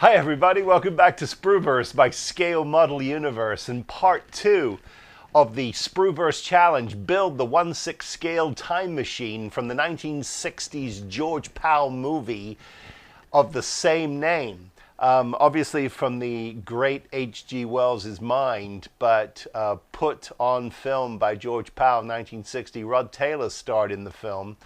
Hi everybody, welcome back to sprueVerse by Scale Model Universe and part 2 of the sprueVerse challenge, build the 1/6 scale time machine from the 1960s George Powell movie of the same name. Obviously from the great H.G. Wells' mind, but put on film by George Powell in 1960. Rod Taylor starred in the film.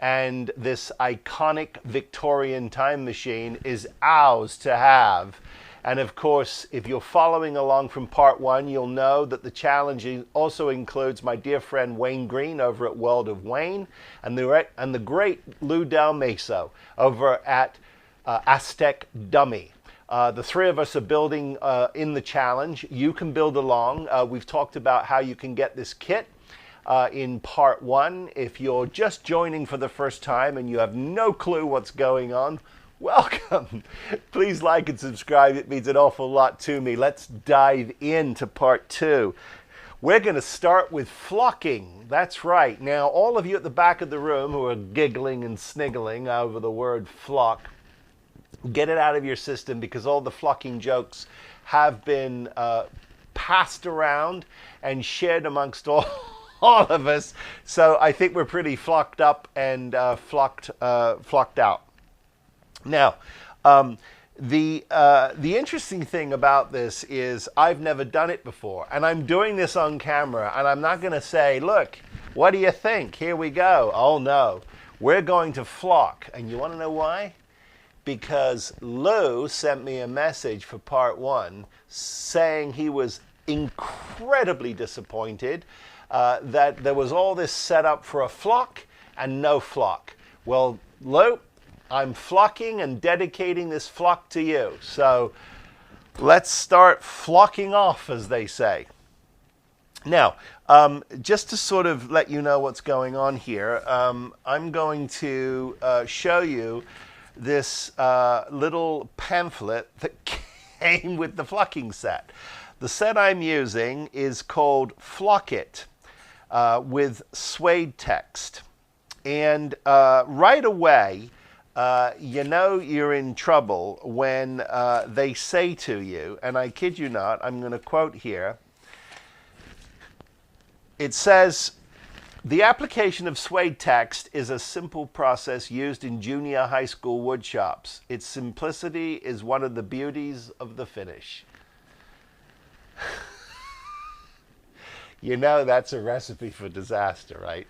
And this iconic Victorian time machine is ours to have. And of course, if you're following along from part 1, you'll know that the challenge also includes my dear friend Wayne Green over at World of Wayne and the great Lou Delmaso over at Aztek Dummy. The three of us are building in the challenge. You can build along. We've talked about how you can get this kit in part 1. If you're just joining for the first time and you have no clue what's going on, welcome. Please like and subscribe. It means an awful lot to me. Let's dive into part 2. We're going to start with flocking. That's right. Now, all of you at the back of the room who are giggling and sniggling over the word flock, get it out of your system because all the flocking jokes have been passed around and shared amongst all of us, so I think we're pretty flocked up and flocked out. Now, the interesting thing about this is I've never done it before, and I'm doing this on camera, and I'm not going to say, look, what do you think? Here we go. Oh no, we're going to flock, and you want to know why? Because Lou sent me a message for part 1 saying he was incredibly disappointed that there was all this set up for a flock and no flock. Well, Lou, I'm flocking and dedicating this flock to you. So let's start flocking off, as they say. Now, just to sort of let you know what's going on here, I'm going to show you this little pamphlet that came with the flocking set. The set I'm using is called Flock It with suede text. And right away, you know you're in trouble when they say to you, and I kid you not, I'm going to quote here. It says, "The application of suede text is a simple process used in junior high school wood shops. Its simplicity is one of the beauties of the finish." You know that's a recipe for disaster, right?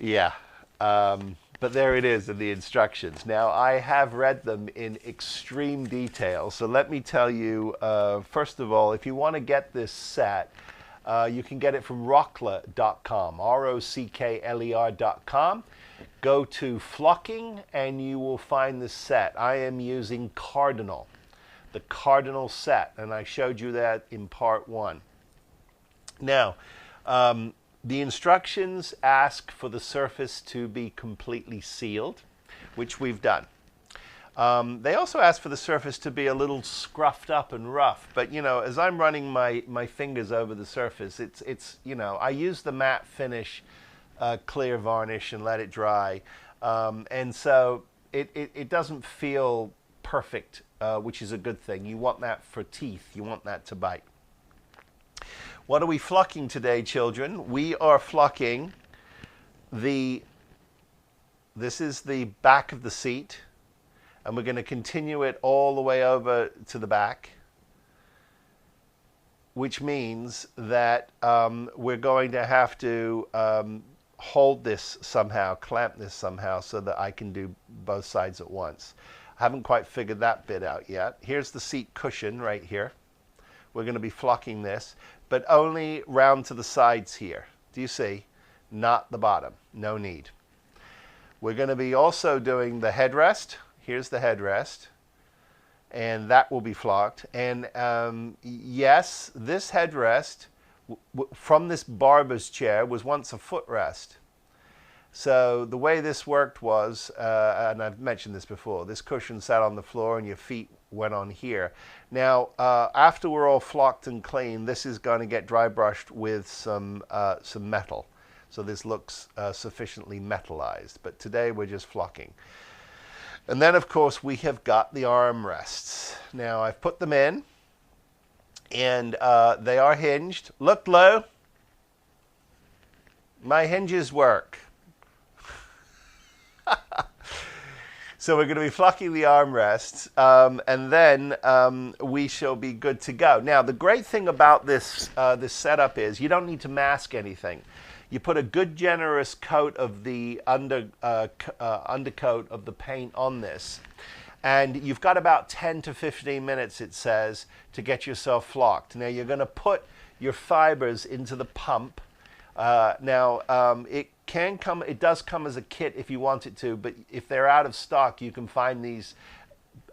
Yeah. But there it is in the instructions. Now, I have read them in extreme detail. So let me tell you, first of all, if you want to get this set, you can get it from rockler.com, rockler.com. Go to flocking and you will find this set. I am using Cardinal, the Cardinal set, and I showed you that in part 1. Now, the instructions ask for the surface to be completely sealed, which we've done. They also ask for the surface to be a little scruffed up and rough, but you know, as I'm running my fingers over the surface, it's you know, I use the matte finish clear varnish and let it dry, and so it doesn't feel perfect, which is a good thing. You want that for teeth. You want that to bite. What are we flocking today, children? We are flocking this is the back of the seat, and we're going to continue it all the way over to the back, which means that we're going to have to hold this somehow, clamp this somehow, so that I can do both sides at once. I haven't quite figured that bit out yet. Here's the seat cushion right here. We're going to be flocking this, but only round to the sides here. Do you see? Not the bottom. No need. We're going to be also doing the headrest. Here's the headrest, and that will be flocked. And yes, this headrest from this barber's chair was once a footrest. So the way this worked was, and I've mentioned this before, this cushion sat on the floor and your feet went on here. Now, after we're all flocked and clean, this is going to get dry brushed with some metal. So this looks sufficiently metallized. But today we're just flocking. And then, of course, we have got the armrests. Now, I've put them in, and they are hinged. Look, Lou. My hinges work. So we're going to be flocking the armrests, and then we shall be good to go. Now, the great thing about this this setup is you don't need to mask anything. You put a good, generous coat of the undercoat of the paint on this, and you've got about 10 to 15 minutes, it says, to get yourself flocked. Now, you're going to put your fibers into the pump. It does come as a kit if you want it to, but if they're out of stock, you can find these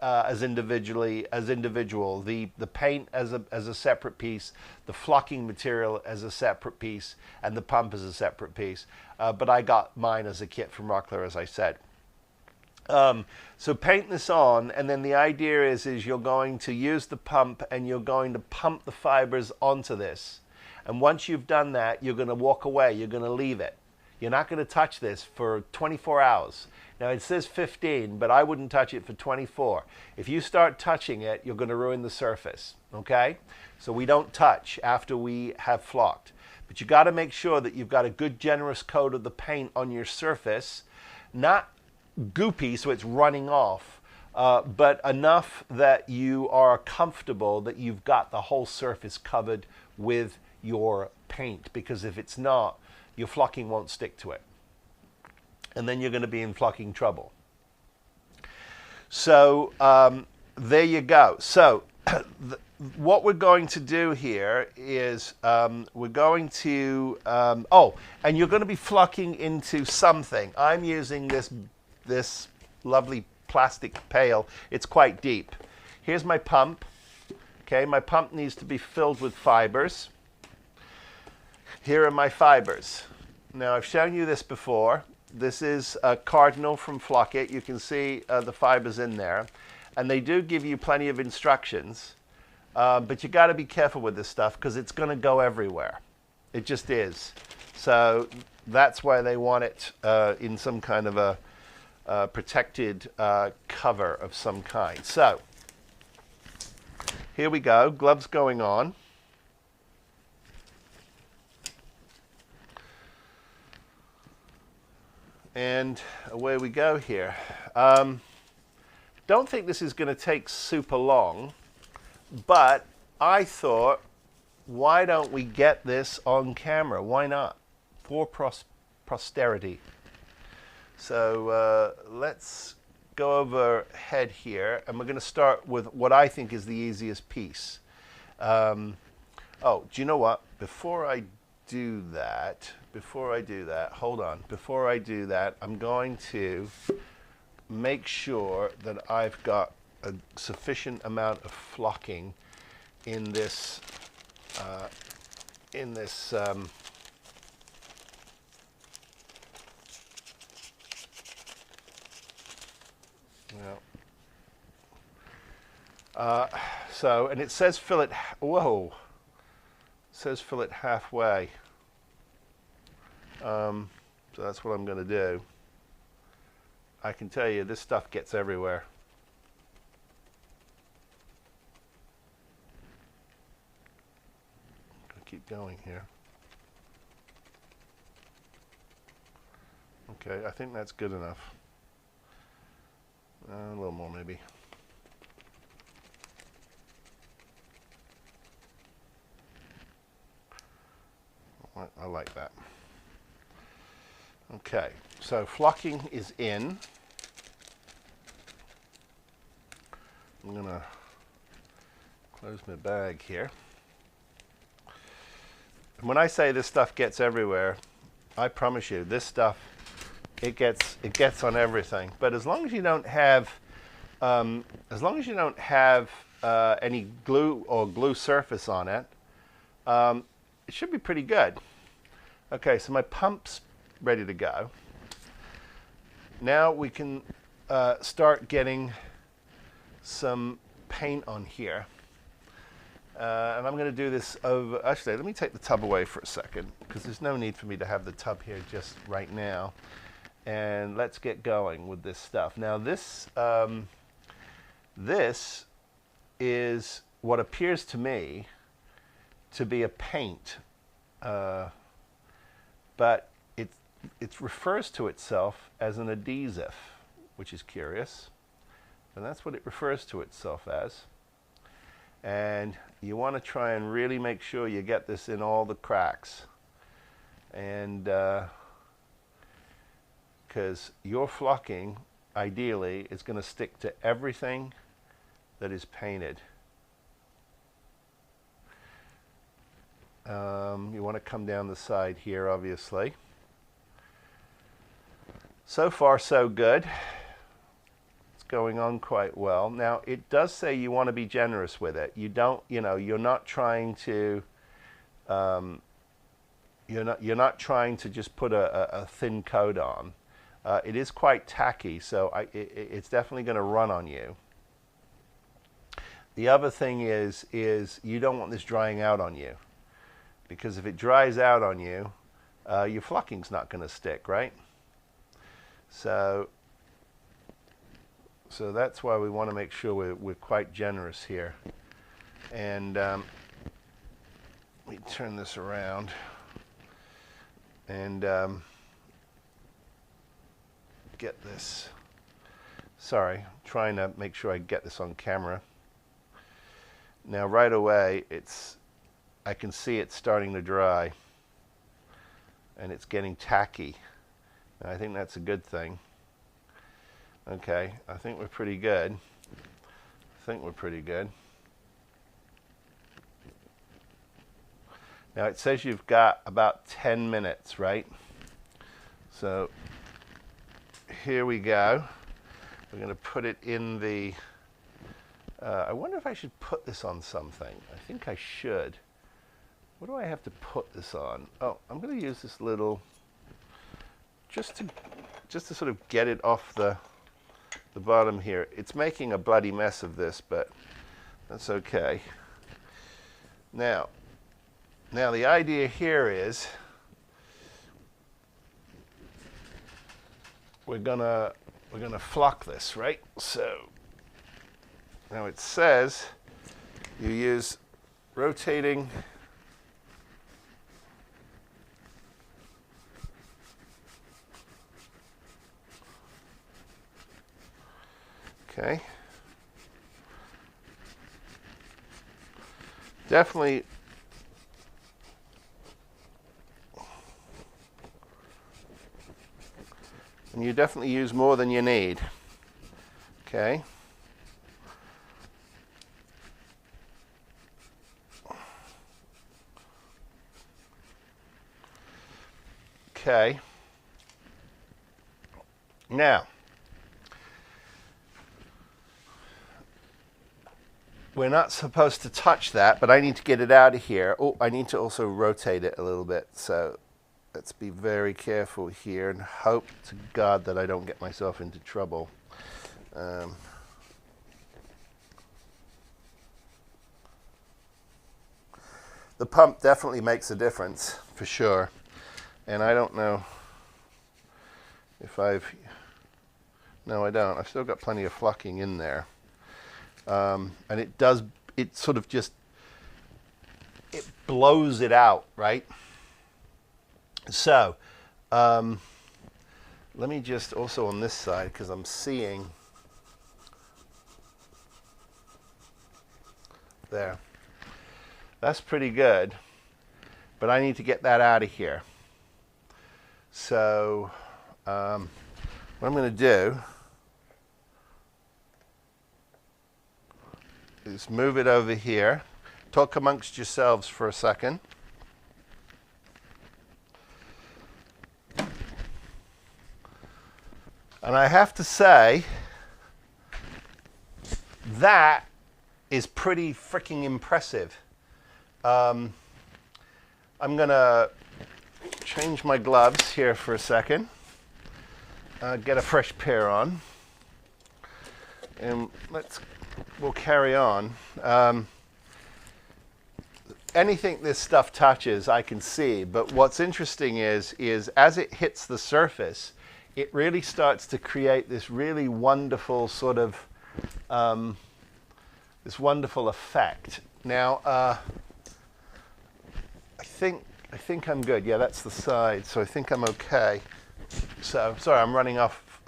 as individual. The paint as a separate piece, the flocking material as a separate piece, and the pump as a separate piece. But I got mine as a kit from Rockler, as I said. So paint this on, and then the idea is you're going to use the pump, and you're going to pump the fibers onto this. And once you've done that, you're going to walk away. You're going to leave it. You're not going to touch this for 24 hours. Now, it says 15, but I wouldn't touch it for 24. If you start touching it, you're going to ruin the surface, okay? So we don't touch after we have flocked. But you got to make sure that you've got a good, generous coat of the paint on your surface. Not goopy, so it's running off, but enough that you are comfortable that you've got the whole surface covered with your paint, because if it's not, your flocking won't stick to it. And then you're going to be in flocking trouble. So there you go. So what we're going to do here is we're going to, and you're going to be flocking into something. I'm using this lovely plastic pail. It's quite deep. Here's my pump. Okay, my pump needs to be filled with fibers. Here are my fibers. Now, I've shown you this before. This is a Cardinal from Flock It. You can see the fibers in there. And they do give you plenty of instructions. But you got to be careful with this stuff because it's going to go everywhere. It just is. So that's why they want it in some kind of a protected cover of some kind. So here we go. Gloves going on. And away we go here. Don't think this is going to take super long, but I thought, why don't we get this on camera? Why not? For posterity. So let's go overhead here, and we're going to start with what I think is the easiest piece. Oh, do you know what? Before I do that, hold on. Before I do that, I'm going to make sure that I've got a sufficient amount of flocking in this, so, and it says fill it, whoa, it says fill it halfway. So that's what I'm going to do. I can tell you this stuff gets everywhere. I'll keep going here. Okay, I think that's good enough. A little more maybe. I like that. Okay, so flocking is in. I'm going to close my bag here. And when I say this stuff gets everywhere, I promise you, this stuff, it gets on everything. But as long as you don't have, any glue or glue surface on it, it should be pretty good. Okay, so my pump's ready to go. Now we can start getting some paint on here. And I'm going to do this over, actually, let me take the tub away for a second, because there's no need for me to have the tub here just right now. and let's get going with this stuff. Now this this is what appears to me to be a paint, but it refers to itself as an adhesive, which is curious, and that's what it refers to itself as. And you want to try and really make sure you get this in all the cracks, and because your flocking ideally is going to stick to everything that is painted. You want to come down the side here, obviously. So far, so good. It's going on quite well. Now, it does say you want to be generous with it. You don't, you're not trying to, you're not trying to just put a thin coat on. It is quite tacky, so it's definitely going to run on you. The other thing is you don't want this drying out on you, because if it dries out on you, your flocking's not going to stick, right? So that's why we want to make sure we're quite generous here. And let me turn this around and get this. Sorry, I'm trying to make sure I get this on camera. Now right away I can see it's starting to dry and it's getting tacky. I think that's a good thing. Okay, I think we're pretty good. Now it says you've got about 10 minutes, right? So here we go. We're going to put it in the... I wonder if I should put this on something. I think I should. What do I have to put this on? Oh, I'm going to use this little... Just to sort of get it off the bottom here. It's making a bloody mess of this, but that's okay. Now the idea here is we're gonna flock this, right? So now it says you use rotating okay. Definitely and you definitely use more than you need. Okay. Okay. Now, we're not supposed to touch that, but I need to get it out of here. Oh, I need to also rotate it a little bit. So let's be very careful here and hope to God that I don't get myself into trouble. The pump definitely makes a difference, for sure. And I don't know if no, I don't. I've still got plenty of flocking in there. And it sort of just, it blows it out, right? So, let me just also on this side, because I'm seeing, there. That's pretty good, but I need to get that out of here. So, what I'm going to do is move it over here. Talk amongst yourselves for a second. And I have to say, that is pretty freaking impressive. I'm going to change my gloves here for a second. Get a fresh pair on. And we'll carry on. Anything this stuff touches, I can see. But what's interesting is as it hits the surface, it really starts to create this really wonderful sort of this wonderful effect. Now, I think I'm good. Yeah, that's the side, so I think I'm okay. So, sorry, I'm running off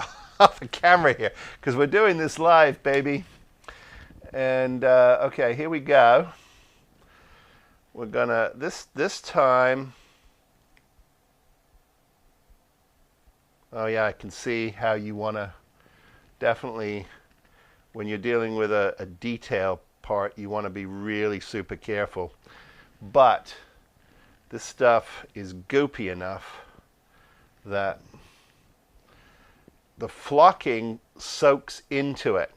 the camera here because we're doing this live, baby. And okay, here we go. We're gonna this time. Oh yeah, I can see how you want to definitely, when you're dealing with a detail part, you want to be really super careful. But this stuff is goopy enough that the flocking soaks into it.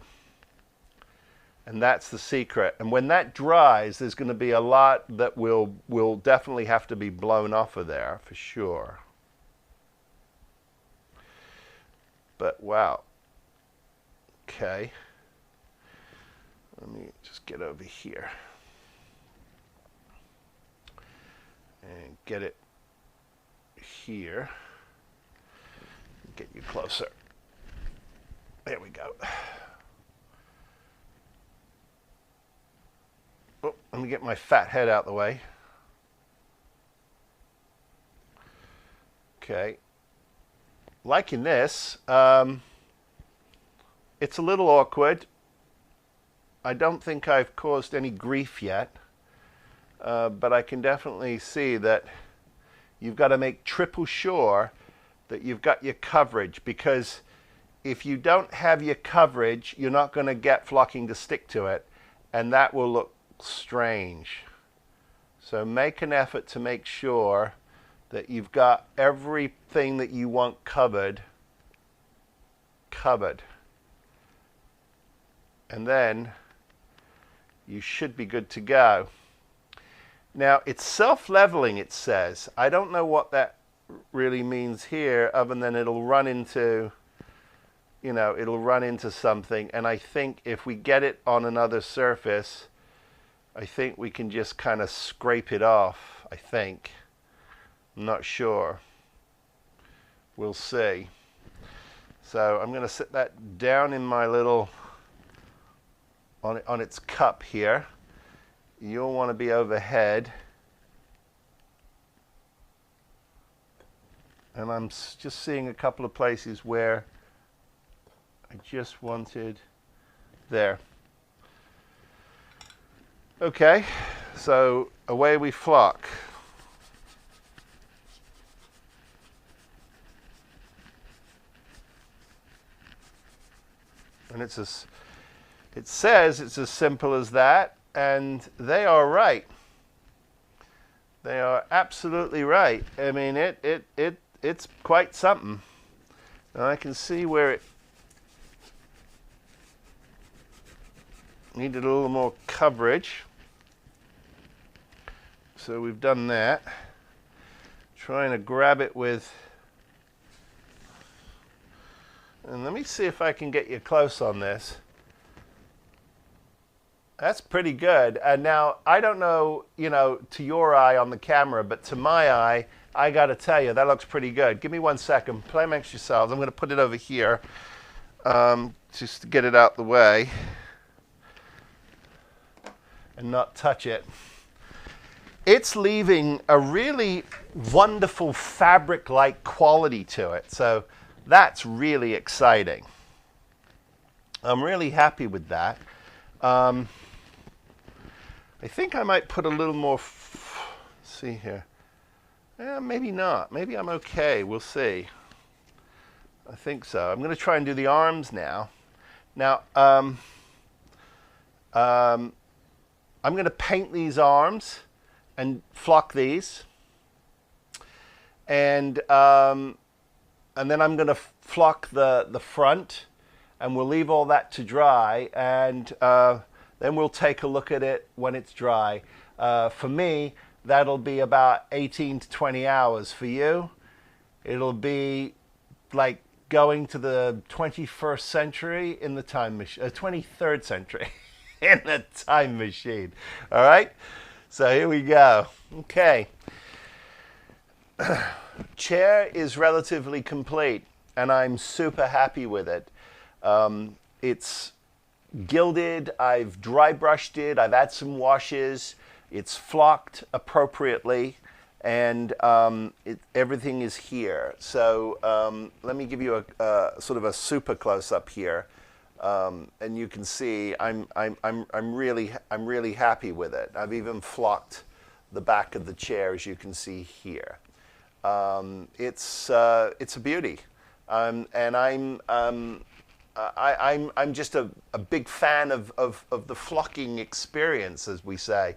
And that's the secret. And when that dries, there's going to be a lot that will definitely have to be blown off of there for sure. But wow. Okay. Let me just get over here and get it here. Get you closer. There we go. Oh, let me get my fat head out the way. Okay. Liking this. It's a little awkward. I don't think I've caused any grief yet, but I can definitely see that you've got to make triple sure that you've got your coverage, because if you don't have your coverage, you're not going to get flocking to stick to it, and that will look strange. So make an effort to make sure that you've got everything that you want covered. And then you should be good to go. Now, it's self-leveling, it says. I don't know what that really means here, other than it'll run into, it'll run into something. And I think if we get it on another surface, I think we can just kind of scrape it off, I think. I'm not sure. We'll see. So I'm going to sit that down in my little, on its cup here. You'll want to be overhead. And I'm just seeing a couple of places where I just wanted there. Okay, so away we flock. And it says it's as simple as that, and they are right. They are absolutely right. I mean, it's quite something. Now I can see where it needed a little more coverage. So we've done that. Trying to grab it with, and let me see if I can get you close on this. That's pretty good. And now, I don't know, to your eye on the camera, but to my eye, I got to tell you, that looks pretty good. Give me 1 second. Play amongst yourselves. I'm going to put it over here just to get it out the way and not touch it. It's leaving a really wonderful fabric-like quality to it. So that's really exciting. I'm really happy with that. I think I might put a little more, let's see here. Maybe not. Maybe I'm okay. We'll see. I think so. I'm going to try and do the arms now. Now, I'm going to paint these arms and flock these. And then I'm going to flock the front, and we'll leave all that to dry, and then we'll take a look at it when it's dry. For me, that'll be about 18 to 20 hours. For you, it'll be like going to the 21st century in the time machine, 23rd century in the time machine. All right? So here we go. Okay. Chair is relatively complete. and I'm super happy with it. It's gilded, I've dry brushed it, I've had some washes, it's flocked appropriately, and everything is here. So let me give you a sort of a super close up here, and you can see I'm really happy with it. I've even flocked the back of the chair, as you can see here. It's a beauty, and I'm just a big fan of the flocking experience, as we say.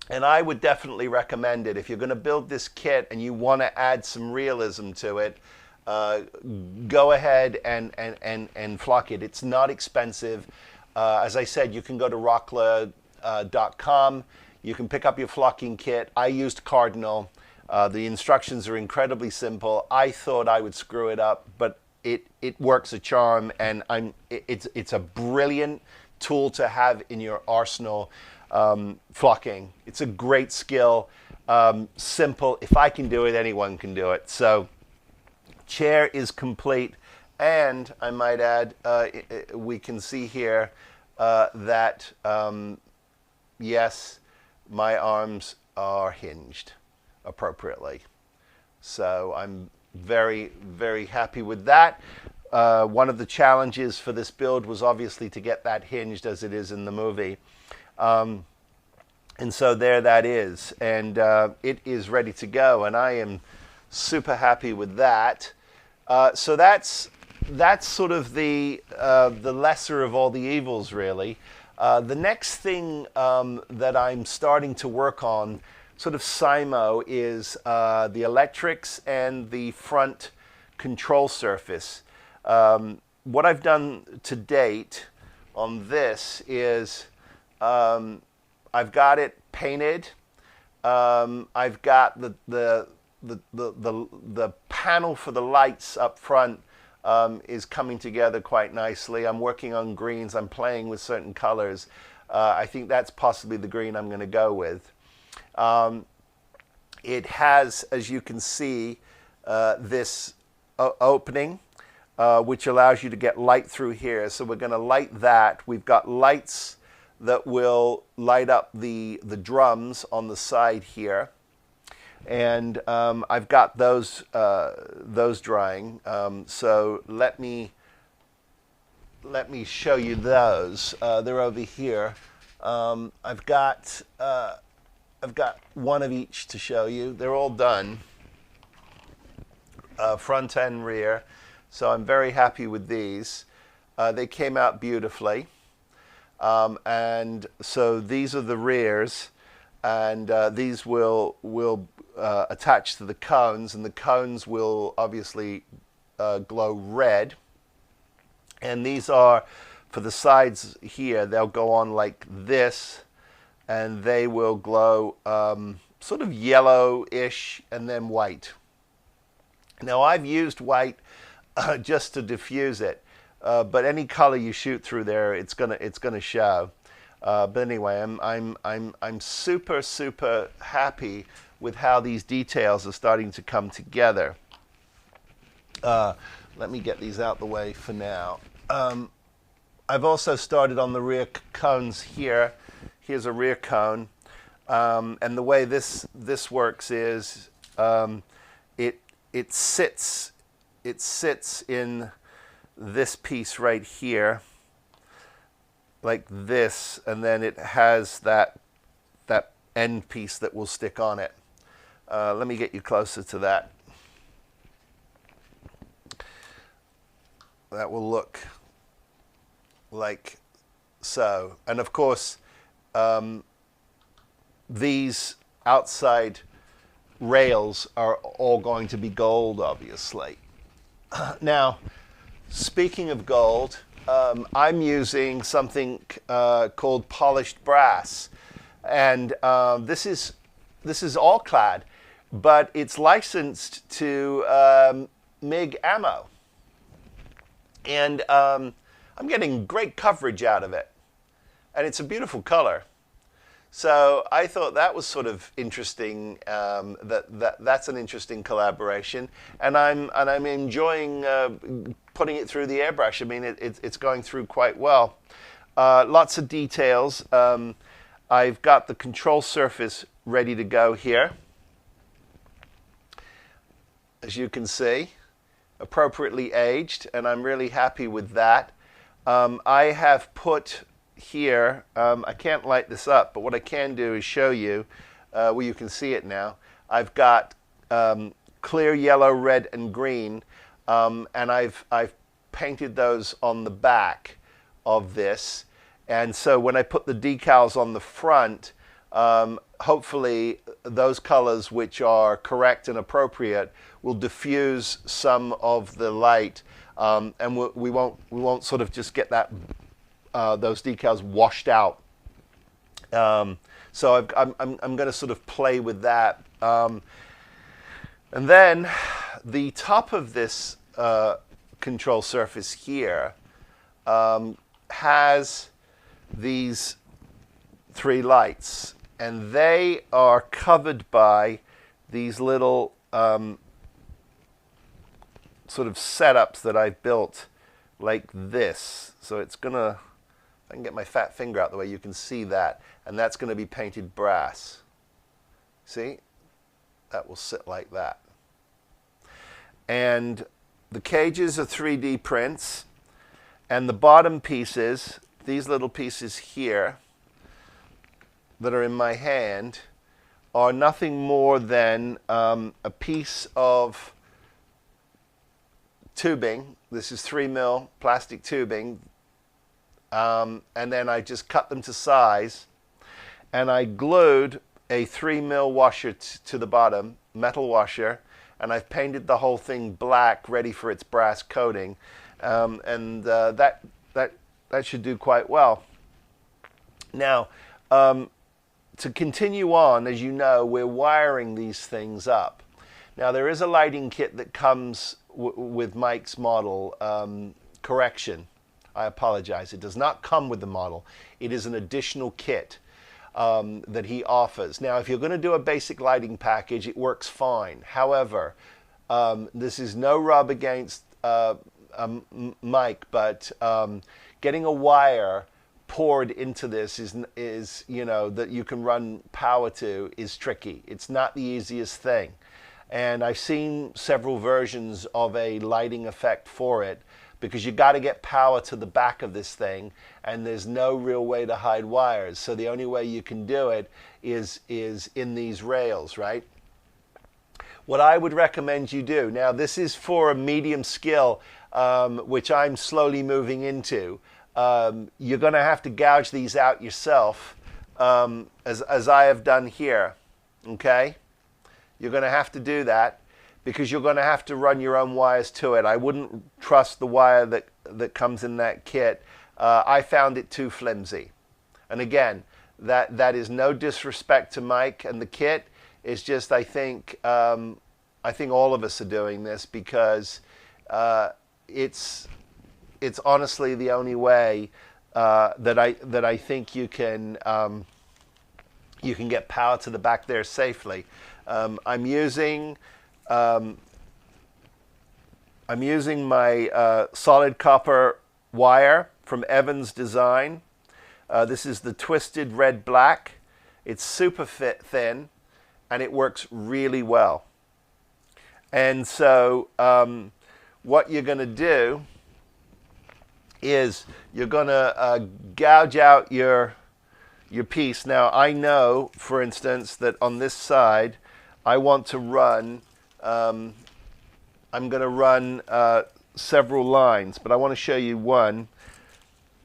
And I would definitely recommend it. If you're going to build this kit and you want to add some realism to it, go ahead and flock it. It's not expensive. As I said, you can go to rockler.com. You can pick up your flocking kit. I used Cardinal. The instructions are incredibly simple. I thought I would screw it up, but it works a charm, and it's a brilliant tool to have in your arsenal. Flocking, it's a great skill, simple. If I can do it, anyone can do it. So chair is complete, and I might add, we can see here that yes, my arms are hinged appropriately. So I'm very, very happy with that. One of the challenges for this build was obviously to get that hinged as it is in the movie. And so there that is, and it is ready to go, and I am super happy with that. So that's sort of the lesser of all the evils, really. The next thing that I'm starting to work on, sort of SIMO, is the electrics and the front control surface. What I've done to date on this is I've got it painted. I've got the panel for the lights up front is coming together quite nicely. I'm working on greens. I'm playing with certain colors. I think that's possibly the green I'm going to go with. It has, as you can see, this opening, which allows you to get light through here. So we're going to light that. We've got lights that will light up the drums on the side here, and I've got those drying. So let me show you those. They're over here. I've got one of each to show you. They're all done, front and rear. So I'm very happy with these. They came out beautifully. And so these are the rears, and these will attach to the cones, and the cones will obviously glow red. And these are for the sides here. They'll go on like this, and they will glow sort of yellow-ish and then white. Now I've used white just to diffuse it. But any color you shoot through there, it's gonna show. But anyway, I'm super happy with how these details are starting to come together. Let me get these out the way for now. I've also started on the rear cones here. Here's a rear cone, and the way this works is it sits in this piece right here like this, and then it has that end piece that will stick on it. Let me get you closer to that. That will look like so. And of course, these outside rails are all going to be gold, obviously. Now, speaking of gold, I'm using something called polished brass, and this is all clad, but it's licensed to MIG ammo, and I'm getting great coverage out of it, and it's a beautiful color. So I thought that was sort of interesting. That's an interesting collaboration, and I'm enjoying putting it through the airbrush. I mean, it's going through quite well. Lots of details. I've got the control surface ready to go here, as you can see, appropriately aged, and I'm really happy with that. I have put here, I can't light this up, but what I can do is show you where you can see it now. I've got clear yellow, red, and green, and I've painted those on the back of this. And so when I put the decals on the front, hopefully those colors which are correct and appropriate will diffuse some of the light, and we won't sort of just get that those decals washed out. So I'm going to sort of play with that. And then the top of this control surface here has these three lights, and they are covered by these little sort of setups that I've built like this. So it's gonna, I can get my fat finger out the way, you can see that, and that's going to be painted brass. See? That will sit like that. And the cages are 3D prints, and the bottom pieces, these little pieces here that are in my hand, are nothing more than a piece of tubing. This is 3mm plastic tubing. And then I just cut them to size, and I glued a 3mm washer to the bottom, metal washer, and I've painted the whole thing black, ready for its brass coating, and that should do quite well. Now, to continue on, as you know, we're wiring these things up. Now, there is a lighting kit that comes with Mike's model. Correction. I apologize. It does not come with the model. It is an additional kit that he offers. Now, if you're going to do a basic lighting package, it works fine. However, this is no rub against Mike, but getting a wire poured into this is you know, that you can run power to, is tricky. It's not the easiest thing. And I've seen several versions of a lighting effect for it, because you got to get power to the back of this thing, and there's no real way to hide wires. So the only way you can do it is in these rails, right? What I would recommend you do, now this is for a medium skill, which I'm slowly moving into. You're going to have to gouge these out yourself, as I have done here, okay? You're going to have to do that, because you're going to have to run your own wires to it. I wouldn't trust the wire that comes in that kit. I found it too flimsy. And again, that is no disrespect to Mike and the kit. It's just, I think all of us are doing this because it's honestly the only way that I think you can get power to the back there safely. I'm using my solid copper wire from Evans Design. This is the twisted red black. It's super thin, and it works really well. And so what you're going to do is you're going to gouge out your piece. Now, I know, for instance, that on this side, I want to run, I'm going to run several lines, but I want to show you one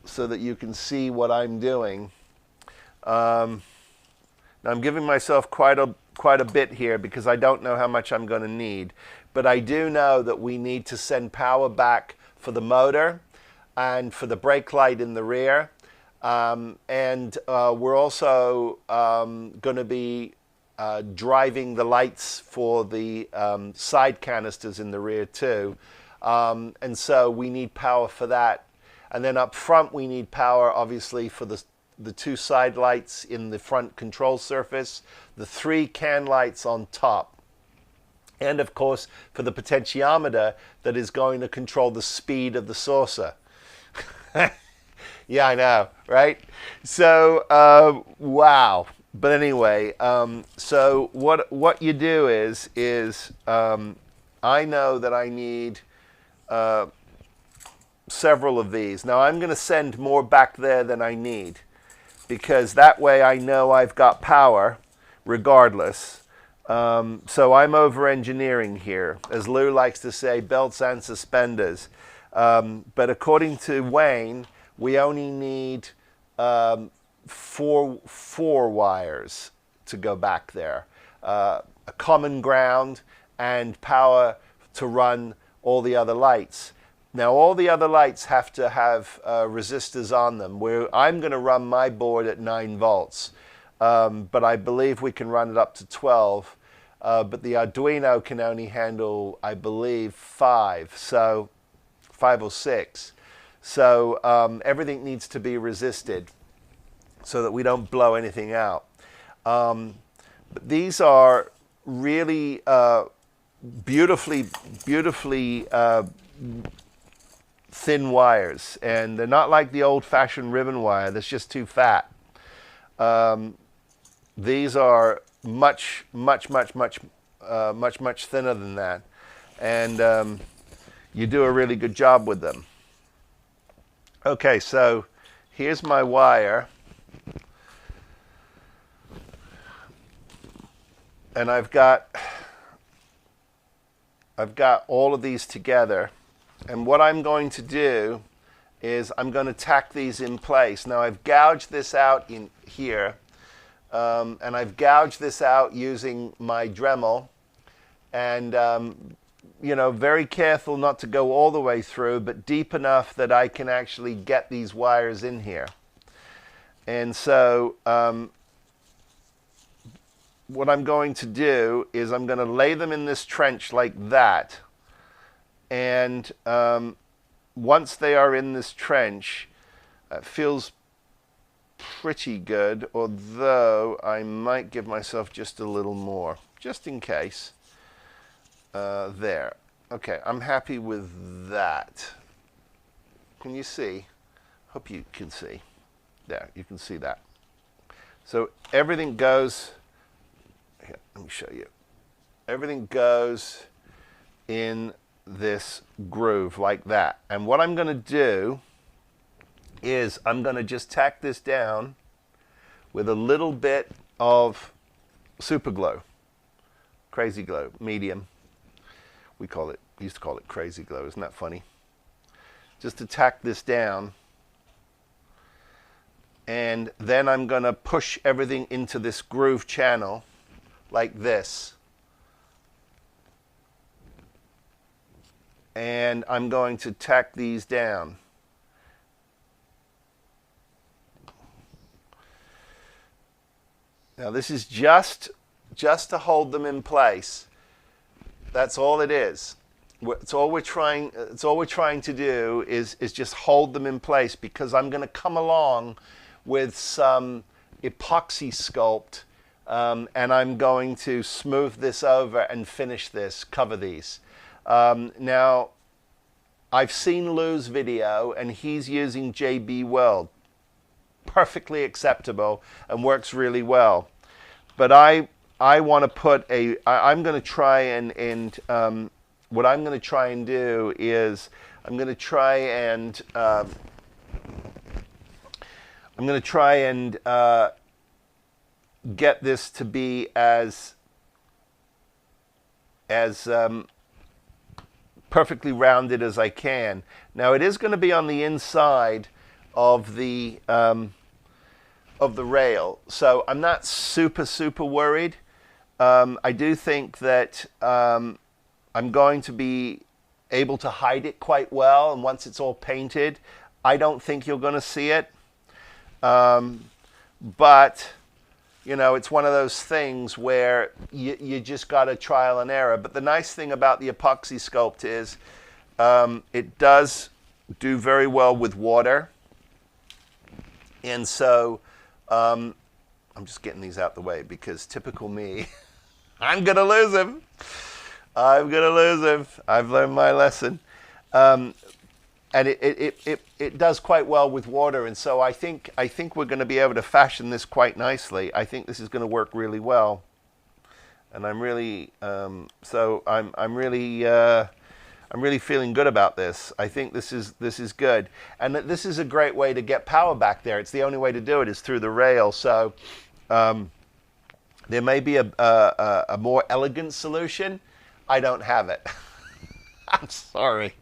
so that you can see what I'm doing. Now, I'm giving myself quite a bit here because I don't know how much I'm going to need, but I do know that we need to send power back for the motor and for the brake light in the rear, and we're also going to be driving the lights for the side canisters in the rear too, and so we need power for that. And then up front we need power obviously for the the 2 side lights in the front control surface, the 3 can lights on top, and of course for the potentiometer that is going to control the speed of the saucer. Yeah, I know, right? So, wow. But anyway, so what you do is I know that I need several of these. Now I'm going to send more back there than I need, because that way I know I've got power regardless. So I'm over-engineering here. As Lou likes to say, belts and suspenders. But according to Wayne, we only need four wires to go back there. A common ground and power to run all the other lights. Now all the other lights have to have resistors on them. I'm going to run my board at 9 volts, but I believe we can run it up to 12. But the Arduino can only handle, I believe, 5 or 6. So everything needs to be resisted so that we don't blow anything out. But these are really beautifully thin wires, and they're not like the old-fashioned ribbon wire that's just too fat. These are much thinner than that, and you do a really good job with them. Okay, so here's my wire, and I've got all of these together, and what I'm going to do is I'm going to tack these in place. Now I've gouged this out in here, and I've gouged this out using my Dremel, and you know, very careful not to go all the way through, but deep enough that I can actually get these wires in here. And so what I'm going to do is I'm going to lay them in this trench like that, and once they are in this trench, it feels pretty good, although I might give myself just a little more, just in case. There. Okay, I'm happy with that. Can you see? Hope you can see. There, you can see that. So everything goes, here, let me show you. Everything goes in this groove like that. And what I'm going to do is I'm going to just tack this down with a little bit of super glue, crazy glue, medium. We used to call it crazy glue. Isn't that funny? Just to tack this down, and then I'm going to push everything into this groove channel like this, and I'm going to tack these down. Now this is just to hold them in place. That's all it is. It's all we're trying to do is just hold them in place, because I'm going to come along with some epoxy sculpt, and I'm going to smooth this over and finish this, cover these. Now, I've seen Lou's video, and he's using JB Weld. Perfectly acceptable and works really well. But I want to put I'm going to try and what I'm going to try and do is I'm going to try and get this to be as perfectly rounded as I can. Now it is going to be on the inside of the rail, so I'm not super worried. I do think that I'm going to be able to hide it quite well, and once it's all painted, I don't think you're going to see it. But, you know, it's one of those things where you just got to trial and error. But the nice thing about the epoxy sculpt is it does do very well with water. And so I'm just getting these out the way because typical me, I'm going to lose him. I'm going to lose him. I've learned my lesson. And it does quite well with water. And so I think we're going to be able to fashion this quite nicely. I think this is going to work really well. And I'm really, I'm really feeling good about this. I think this is good. And this is a great way to get power back there. It's the only way to do it is through the rail. So there may be a more elegant solution. I don't have it. I'm sorry.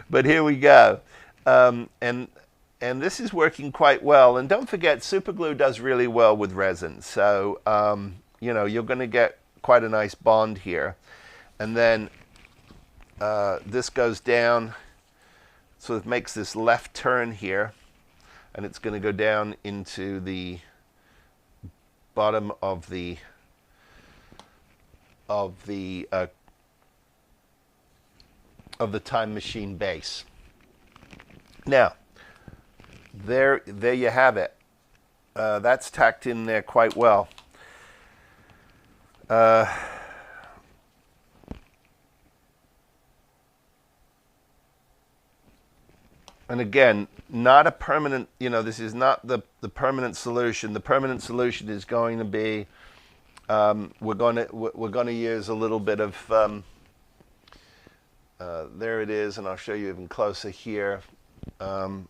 But here we go. And this is working quite well. And don't forget, superglue does really well with resin. So, you know, you're going to get quite a nice bond here. And then this goes down, so it makes this left turn here, and it's going to go down into the bottom of the time machine base. Now, there you have it. That's tacked in there quite well. And again, not a permanent, you know, this is not the permanent solution. The permanent solution is going to be, we're going to use a little bit of, there it is, and I'll show you even closer here. So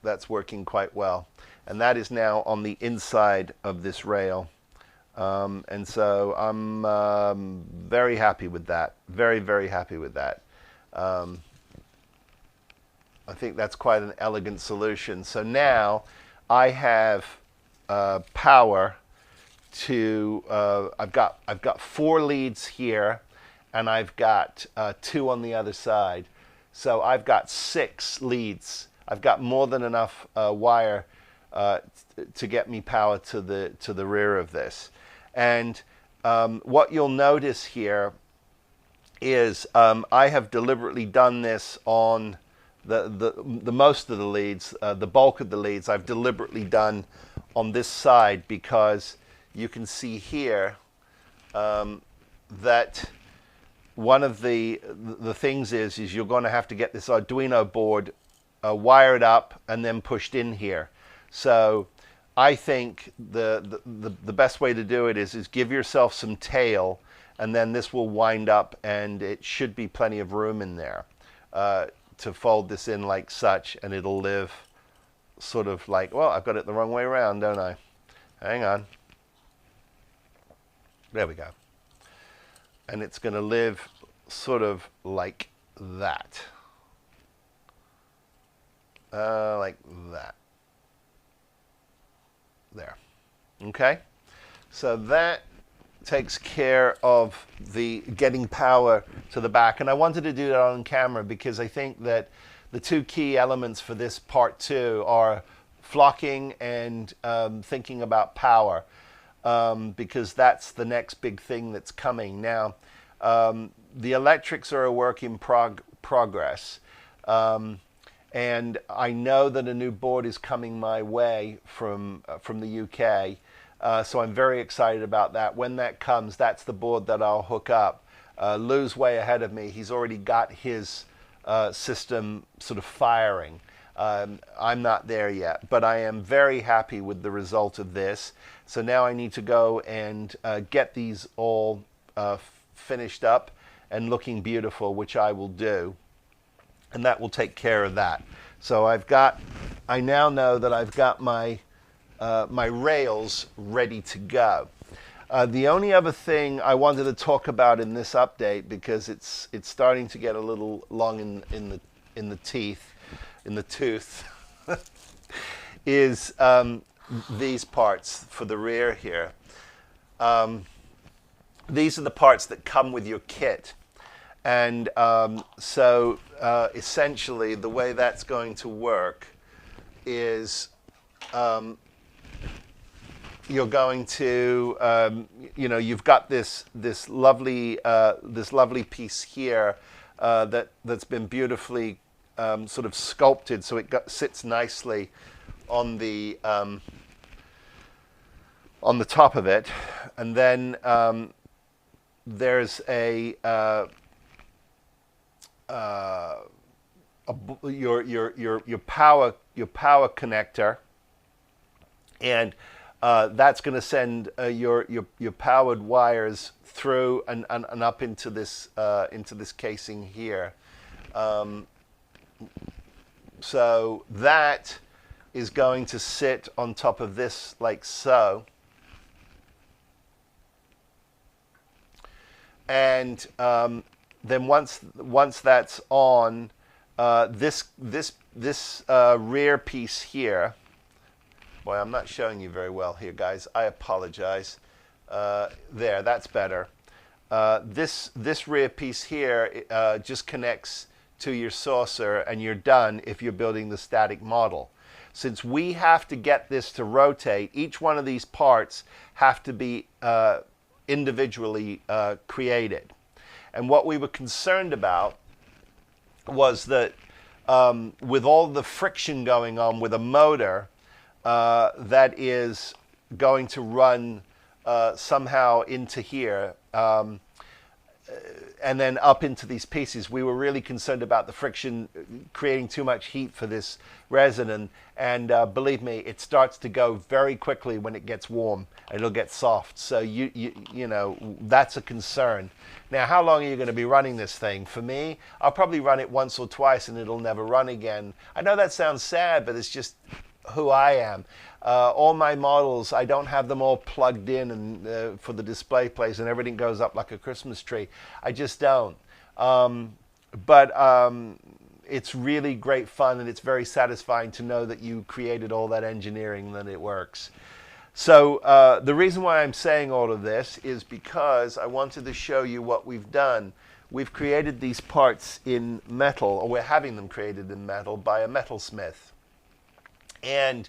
that's working quite well. And that is now on the inside of this rail. And so I'm very happy with that. Very, very happy with that. I think that's quite an elegant solution. So now I have power to, I've got 4 leads here, and I've got 2 on the other side. So I've got 6 leads. I've got more than enough wire to get me power to the rear of this. And what you'll notice here is I have deliberately done this on the most of the leads, the bulk of the leads I've deliberately done on this side, because you can see here that one of the things is you're going to have to get this Arduino board wired up and then pushed in here. So I think the best way to do it is give yourself some tail, and then this will wind up, and it should be plenty of room in there to fold this in like such, and it'll live sort of like, well, I've got it the wrong way around, don't I? Hang on. There we go. And it's going to live sort of like that. Like that. There. Okay? So that takes care of the getting power to the back. And I wanted to do that on camera because I think that the 2 key elements for this part 2 are flocking and thinking about power, because that's the next big thing that's coming. Now, the electrics are a work in progress. And I know that a new board is coming my way from the UK. So I'm very excited about that. When that comes, that's the board that I'll hook up. Lou's way ahead of me. He's already got his system sort of firing. I'm not there yet, but I am very happy with the result of this. So now I need to go and get these all finished up and looking beautiful, which I will do. And that will take care of that. So I now know that I've got my my rails ready to go. The only other thing I wanted to talk about in this update, because it's starting to get a little long in the tooth, is these parts for the rear here. These are the parts that come with your kit. And so essentially the way that's going to work is you're going to, you know, you've got this lovely piece here that's been beautifully sort of sculpted, so it sits nicely on the on the top of it, and then there's your power connector, and that's going to send your powered wires through and up into this casing here. So that is going to sit on top of this like so. And then once that's on, this rear piece here. Boy, I'm not showing you very well here, guys. I apologize. There, that's better. This rear piece here just connects to your saucer, and you're done if you're building the static model. Since we have to get this to rotate, each one of these parts have to be individually created. And what we were concerned about was that with all the friction going on with a motor that is going to run somehow into here, and then up into these pieces, we were really concerned about the friction creating too much heat for this resin, and believe me, it starts to go very quickly when it gets warm, and it'll get soft. So you know, that's a concern. Now, how long are you going to be running this thing? For me, I'll probably run it once or twice, and it'll never run again. I know that sounds sad, but it's just who I am. All my models, I don't have them all plugged in and for the display place and everything goes up like a Christmas tree. I just don't. But it's really great fun, and it's very satisfying to know that you created all that engineering and that it works. So the reason why I'm saying all of this is because I wanted to show you what we've done. We've created these parts in metal, or we're having them created in metal by a metalsmith. And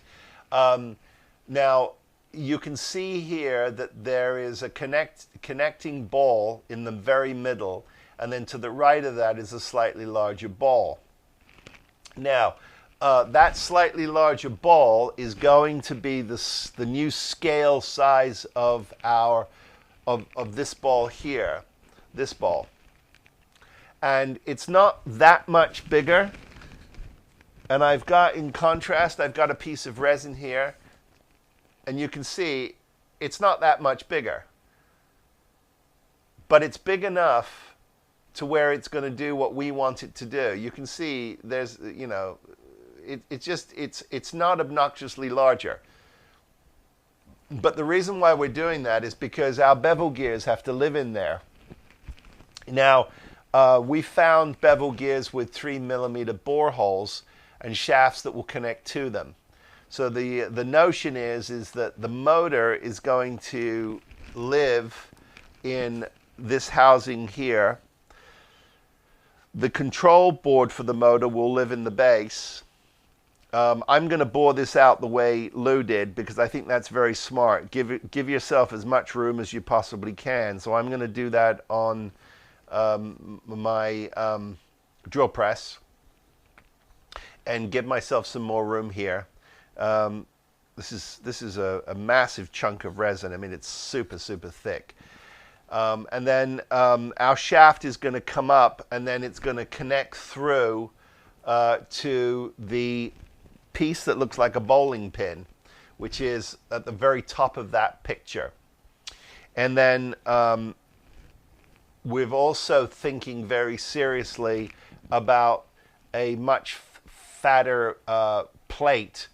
now you can see here that there is a connecting ball in the very middle, and then to the right of that is a slightly larger ball. Now, that slightly larger ball is going to be the new scale size of this ball here, this ball. And it's not that much bigger. And I've got, in contrast, I've got a piece of resin here, and you can see it's not that much bigger. But it's big enough to where it's going to do what we want it to do. You can see there's, you know, it's not obnoxiously larger. But the reason why we're doing that is because our bevel gears have to live in there. Now, we found bevel gears with 3mm bore holes and shafts that will connect to them. So the notion is that the motor is going to live in this housing here. The control board for the motor will live in the base. I'm going to bore this out the way Lou did because I think that's very smart. Give yourself as much room as you possibly can. So I'm going to do that on my drill press and give myself some more room here. This is a massive chunk of resin. I mean, it's super, super thick. And then our shaft is going to come up, and then it's going to connect through to the piece that looks like a bowling pin, which is at the very top of that picture. And then we're also thinking very seriously about a much fatter plate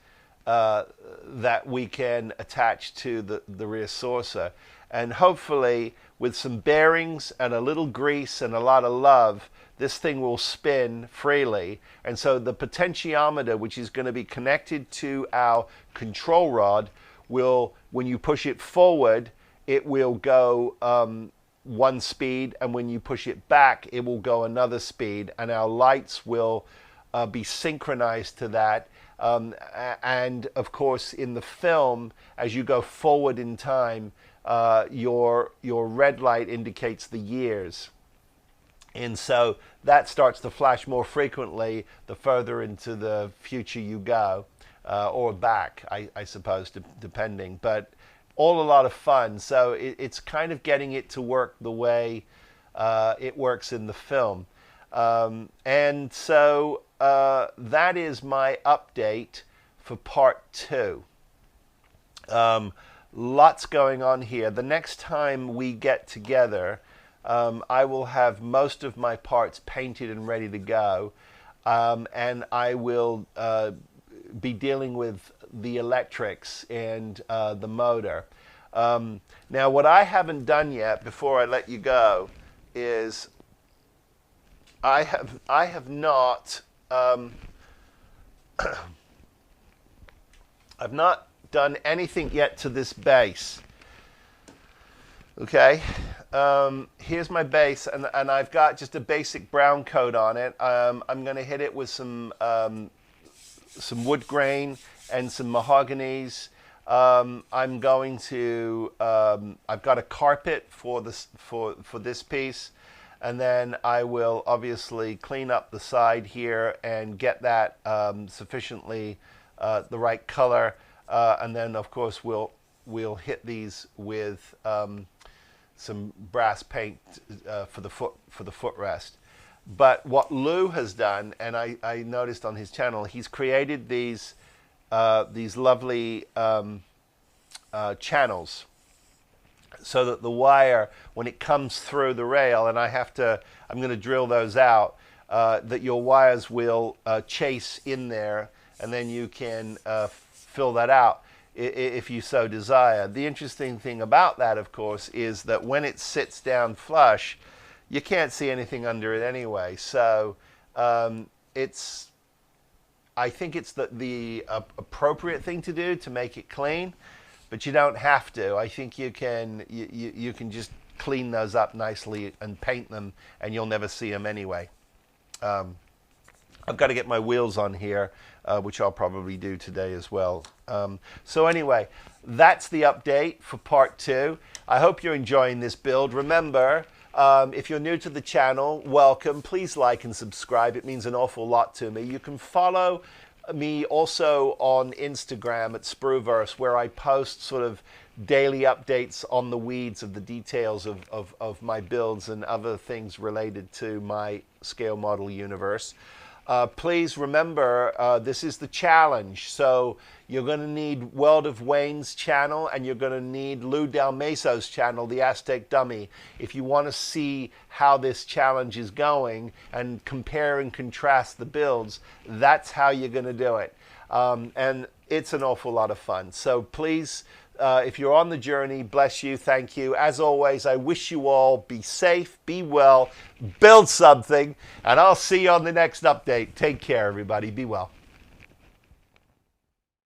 that we can attach to the rear saucer. And hopefully, with some bearings and a little grease and a lot of love, this thing will spin freely. And so the potentiometer, which is going to be connected to our control rod, will, when you push it forward, it will go one speed, and when you push it back, it will go another speed, and our lights will be synchronized to that. And of course, in the film, as you go forward in time, your red light indicates the years. And so that starts to flash more frequently the further into the future you go, or back, I suppose, depending. But all a lot of fun. So it's kind of getting it to work the way it works in the film. And so that is my update for part 2. Lots going on here. The next time we get together, I will have most of my parts painted and ready to go, and I will be dealing with the electrics and the motor. Now, what I haven't done yet, before I let you go, is I have not I've not done anything yet to this base. Okay, here's my base, and I've got just a basic brown coat on it. I'm going to hit it with some wood grain and some mahoganies. I'm going to I've got a carpet for this piece, and then I will obviously clean up the side here and get that sufficiently the right color, and then of course we'll hit these with some brass paint for the footrest. But what Lou has done, and I noticed on his channel, he's created these lovely channels, so that the wire, when it comes through the rail, and I'm going to drill those out, that your wires will chase in there, and then you can fill that out if you so desire. The interesting thing about that, of course, is that when it sits down flush, you can't see anything under it anyway. So I think it's the appropriate thing to do to make it clean, but you don't have to. I think you can just clean those up nicely and paint them, and you'll never see them anyway. I've got to get my wheels on here, which I'll probably do today as well. So anyway, that's the update for part 2. I hope you're enjoying this build. Remember, if you're new to the channel, welcome. Please like and subscribe. It means an awful lot to me. You can follow me also on Instagram at sprueVerse, where I post sort of daily updates on the weeds of the details of my builds and other things related to my scale model universe. Please remember, this is the challenge, so you're going to need World of Wayne's channel, and you're going to need Lou Delmaso's channel, the Aztek Dummy, if you want to see how this challenge is going and compare and contrast the builds. That's how you're going to do it, and it's an awful lot of fun. So please, if you're on the journey, bless you, thank you. As always, I wish you all be safe, be well, build something, and I'll see you on the next update. Take care, everybody. Be well.